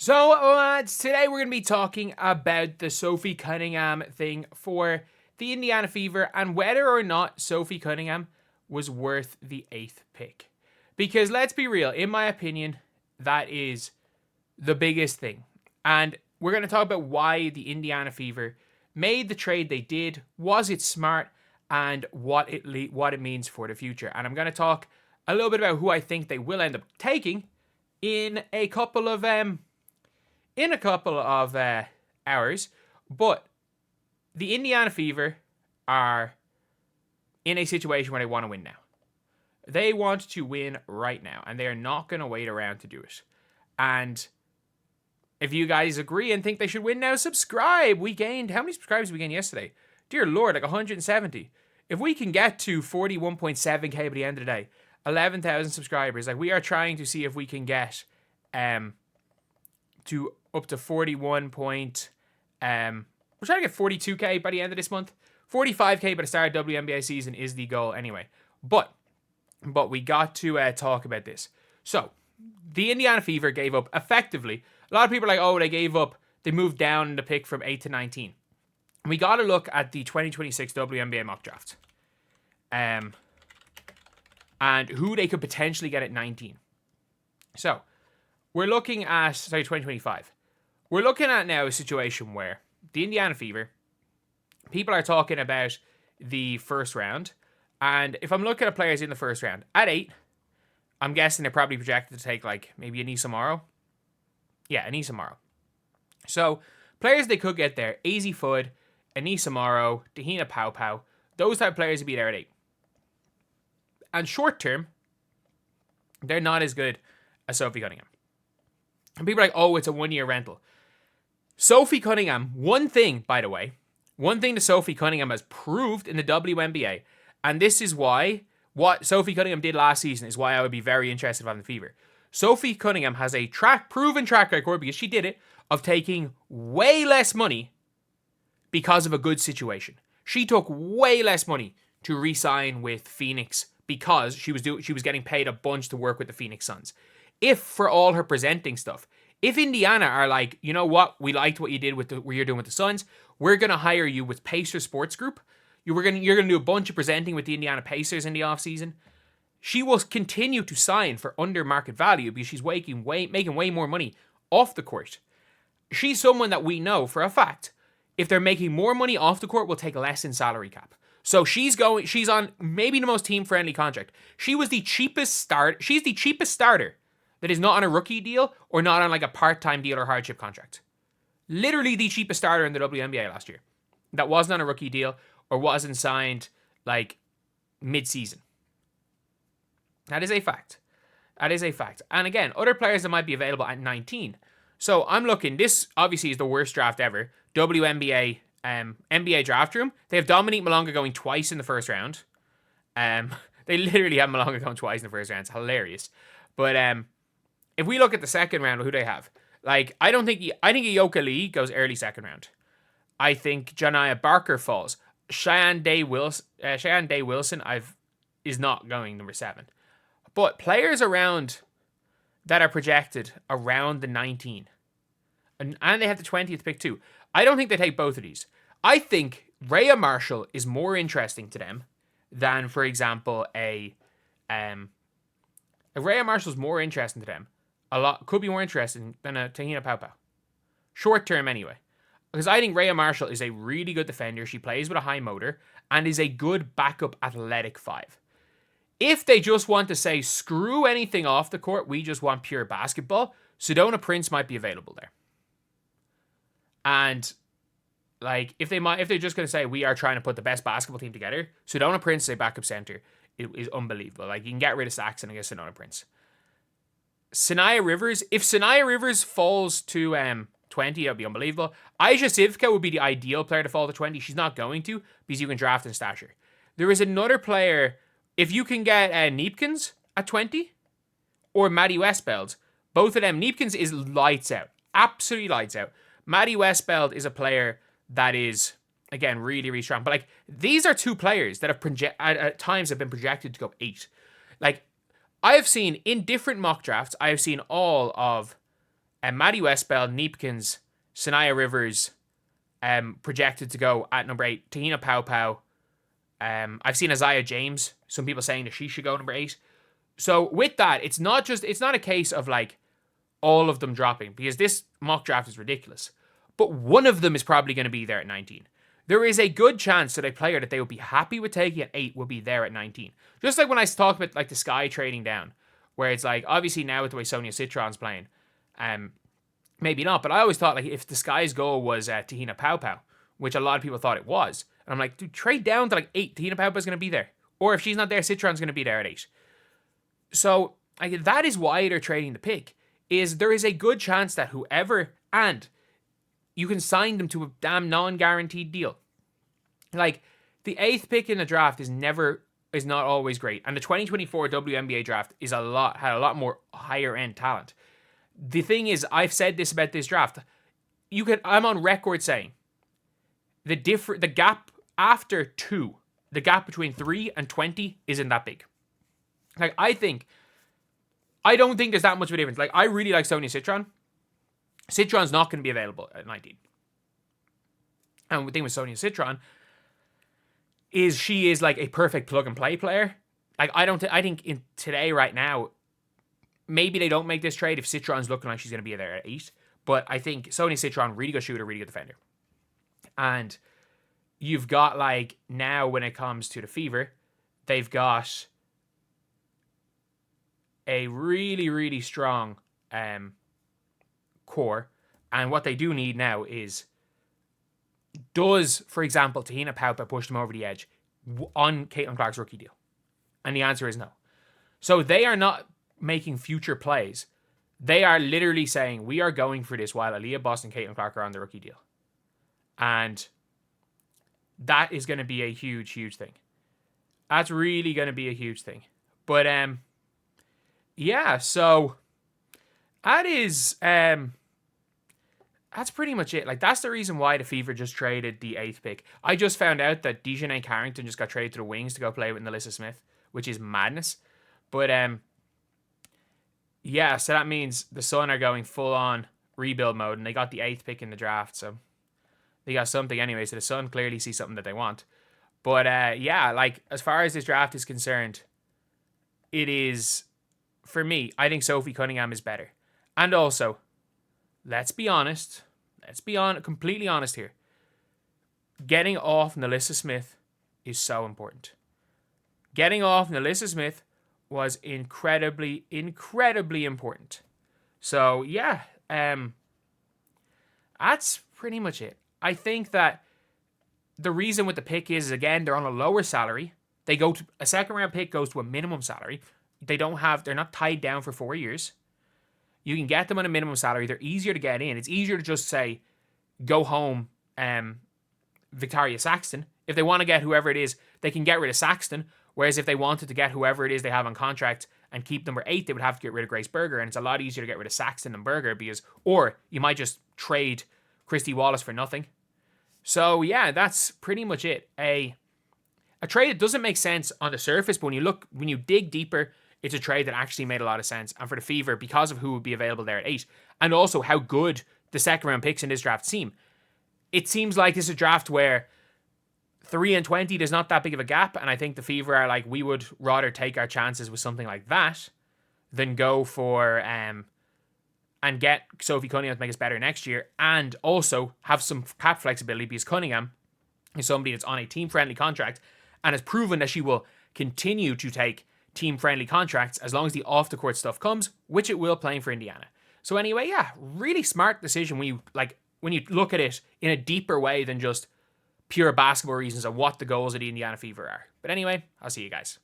Today we're going to be talking about the Sophie Cunningham thing for the Indiana Fever and whether or not Sophie Cunningham was worth the 8th pick. Because let's be real, in my opinion, that is the biggest thing. And we're going to talk about why the Indiana Fever made the trade they did, was it smart, and what it means for the future. And I'm going to talk a little bit about who I think they will end up taking in a couple of hours, but the Indiana Fever are in a situation where they want to win now. They want to win right now, and they are not going to wait around to do it. And if you guys agree and think they should win now, subscribe. We gained, how many subscribers did we gain yesterday? Dear Lord, like 170. If we can get to 41.7k by the end of the day, 11,000 subscribers, like we are trying to see if we can get to up to 41 point, we're trying to get 42k by the end of this month. 45k by the start of WNBA season is the goal anyway. But we got to talk about this. So, the Indiana Fever gave up effectively. A lot of people are like, oh, they moved down the pick from 8 to 19. We got to look at the 2026 WNBA mock draft. And who they could potentially get at 19. So, we're looking at, 2025. We're looking at now a situation where the Indiana Fever, people are talking about the first round. And if I'm looking at players in the first round, at 8, I'm guessing they're probably projected to take like maybe Anissa Morrow. Yeah, Anissa Morrow. So, players they could get there, AZ Fudd, Anissa Morrow, Dahina Pau, those type of players would be there at 8. And short term, they're not as good as Sophie Cunningham. And people are like, oh, it's a 1-year rental. Sophie Cunningham, one thing that Sophie Cunningham has proved in the WNBA, and this is why what Sophie Cunningham did last season is why I would be very interested in the Fever. Sophie Cunningham has a proven track record, because she did it, of taking way less money because of a good situation. She took way less money to re-sign with Phoenix because she was getting paid a bunch to work with the Phoenix Suns. If for all her presenting stuff, if Indiana are like, you know what, we liked what you did with what you're doing with the Suns, we're gonna hire you with Pacers Sports Group. You're gonna do a bunch of presenting with the Indiana Pacers in the offseason. She will continue to sign for under market value because she's making way more money off the court. She's someone that we know for a fact, if they're making more money off the court, will take less in salary cap. So she's on maybe the most team-friendly contract. She's the cheapest starter that is not on a rookie deal or not on like a part-time deal or hardship contract. Literally the cheapest starter in the WNBA last year. That wasn't on a rookie deal or wasn't signed like mid-season. That is a fact. And again, other players that might be available at 19. So I'm looking, this obviously is the worst draft ever. WNBA NBA draft room. They have Dominique Malonga going twice in the first round. They literally have Malonga going twice in the first round. It's hilarious. But if we look at the second round, who do they have? Like, I think Ioka Lee goes early second round. I think Janiah Barker falls. Cheyenne Day Wilson is not going number 7. But players around that are projected around the 19. And they have the 20th pick too. I don't think they take both of these. I think Rhea Marshall is more interesting to them than, for example, Rhea Marshall's more interesting to them. Could be more interesting than a Dahina Pau. Short term anyway. Because I think Rhea Marshall is a really good defender. She plays with a high motor and is a good backup athletic 5. If they just want to say, screw anything off the court, we just want pure basketball, Sedona Prince might be available there. And like, if they're just going to say, we are trying to put the best basketball team together, Sedona Prince is a backup center. It is unbelievable. Like, you can get rid of Saxon and get Sedona Prince. Sanaya Rivers, if Sanaya Rivers falls to 20, that would be unbelievable. Aisha Sivka would be the ideal player to fall to 20. She's not going to, because you can draft and stash her. There is another player, if you can get Neepkins at 20, or Maddie Westbeld, both of them, Neepkins is lights out. Absolutely lights out. Maddie Westbeld is a player that is, again, really, really strong. But, like, these are two players that have at times have been projected to go 8. Like, I have seen, in different mock drafts, I have seen all of Maddie Westbell, Neepkins, Sanaya Rivers, projected to go at number 8. Tahina Pau. I've seen Isaiah James. Some people saying that she should go number 8. So with that, it's not a case of like all of them dropping, because this mock draft is ridiculous. But one of them is probably going to be there at 19. There is a good chance that a player that they would be happy with taking at 8 will be there at 19. Just like when I talk about like the Sky trading down, where it's like, obviously now with the way Sonia Citron's playing, maybe not, but I always thought like if the Sky's goal was Tahina Pau, which a lot of people thought it was, and I'm like, dude, trade down to like 8. Tahina Pau is going to be there. Or if she's not there, Citron's going to be there at 8. So like, that is why they're trading the pick, is there is a good chance that whoever, and you can sign them to a damn non-guaranteed deal. Like, the 8th pick in the draft is not always great. And the 2024 WNBA draft had a lot more higher end talent. The thing is, I've said this about this draft. I'm on record saying the gap after 2, the gap between 3 and 20 isn't that big. Like, I don't think there's that much of a difference. Like, I really like Sonia Citron. Citron's not going to be available at 19. And the thing with Sonia Citron is she is like a perfect plug and play player. Like, I think in today, right now, maybe they don't make this trade if Citron's looking like she's going to be there at 8. But I think Sonia Citron, really good shooter, really good defender. And you've got, like, now when it comes to the Fever, they've got a really, really strong core. And what they do need now is, does, for example, Tahina Pau push them over the edge on Caitlin Clark's rookie deal? And the answer is no. So they are not making future plays. They are literally saying, we are going for this while Aaliyah Boston and Caitlin Clark are on the rookie deal. And that is going to be a huge, huge thing. That's really going to be a huge thing. But, yeah, so that is, that's pretty much it. Like, that's the reason why the Fever just traded the 8th pick. I just found out that Dejanay Carrington just got traded to the Wings to go play with Nalissa Smith, which is madness. But, yeah, so that means the Sun are going full-on rebuild mode, and they got the 8th pick in the draft, so they got something anyway, so the Sun clearly see something that they want. But, yeah, like, as far as this draft is concerned, it is, for me, I think Sophie Cunningham is better. And also, let's be honest, completely honest here. Getting off Nalissa Smith is so important. Getting off Nalissa Smith was incredibly, incredibly important. So, yeah, that's pretty much it. I think that the reason with the pick is, again, they're on a lower salary. A second round pick goes to a minimum salary. They're not tied down for 4 years. You can get them on a minimum salary. They're easier to get in. It's easier to just say, go home, Victoria Saxton. If they want to get whoever it is, they can get rid of Saxton. Whereas if they wanted to get whoever it is they have on contract and keep number 8, they would have to get rid of Grace Berger. And it's a lot easier to get rid of Saxton than Berger, or you might just trade Christy Wallace for nothing. So yeah, that's pretty much it. A trade that doesn't make sense on the surface, but when you dig deeper, it's a trade that actually made a lot of sense. And for the Fever, because of who would be available there at 8, and also how good the second round picks in this draft seem, it seems like this is a draft where 3 and 20, there's not that big of a gap. And I think the Fever are like, we would rather take our chances with something like that than go for, and get Sophie Cunningham to make us better next year. And also have some cap flexibility, because Cunningham is somebody that's on a team-friendly contract and has proven that she will continue to take team-friendly contracts as long as the off-the-court stuff comes, which it will, playing for Indiana. So anyway, yeah, really smart decision when you look at it in a deeper way than just pure basketball reasons of what the goals of the Indiana Fever are. But anyway, I'll see you guys.